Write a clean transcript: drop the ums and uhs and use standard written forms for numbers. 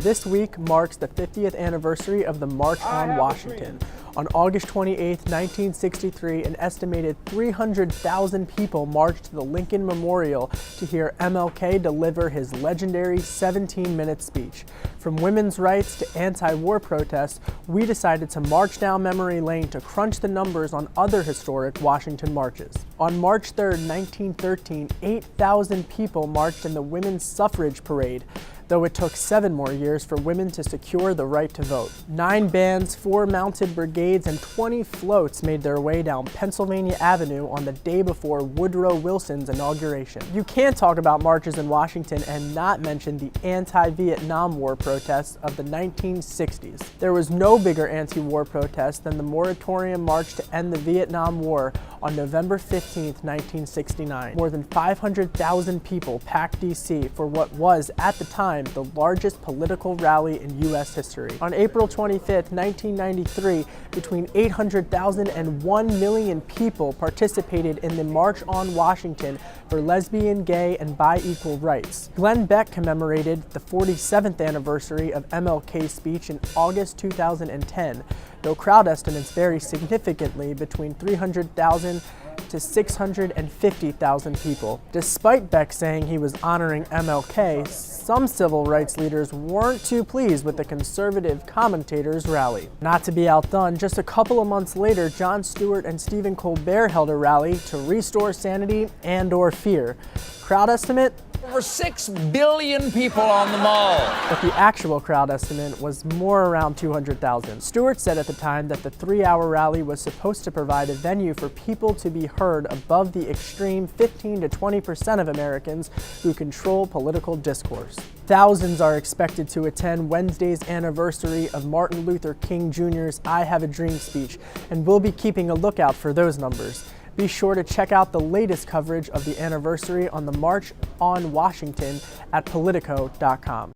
This week marks the 50th anniversary of the March on Washington. On August 28, 1963, an estimated 300,000 people marched to the Lincoln Memorial to hear MLK deliver his legendary 17-minute speech. From women's rights to anti-war protests, we decided to march down memory lane to crunch the numbers on other historic Washington marches. On March 3, 1913, 8,000 people marched in the Women's Suffrage Parade, though it took 7 more years for women to secure the right to vote. 9 bands, 4 mounted brigades, and 20 floats made their way down Pennsylvania Avenue on the day before Woodrow Wilson's inauguration. You can't talk about marches in Washington and not mention the anti-Vietnam War protests of the 1960s. There was no bigger anti-war protest than the moratorium march to end the Vietnam War on November 15, 1969. More than 500,000 people packed D.C. for what was, at the time, the largest political rally in U.S. history. On April 25, 1993, between 800,000 and 1 million people participated in the March on Washington for lesbian, gay, and bi equal rights. Glenn Beck commemorated the 47th anniversary of MLK's speech in August 2010, though crowd estimates vary significantly between 300,000 to 650,000 people. Despite Beck saying he was honoring MLK, some civil rights leaders weren't too pleased with the conservative commentators' rally. Not to be outdone, just a couple of months later, Jon Stewart and Stephen Colbert held a rally to restore sanity and/or fear. Crowd estimate? Over 6 billion people on the mall. But the actual crowd estimate was more around 200,000. Stewart said at the time that the 3-hour rally was supposed to provide a venue for people to be heard above the extreme 15 to 20% of Americans who control political discourse. Thousands are expected to attend Wednesday's anniversary of Martin Luther King Jr.'s I Have a Dream speech, and we'll be keeping a lookout for those numbers. Be sure to check out the latest coverage of the anniversary on the March on Washington at POLITICO.com.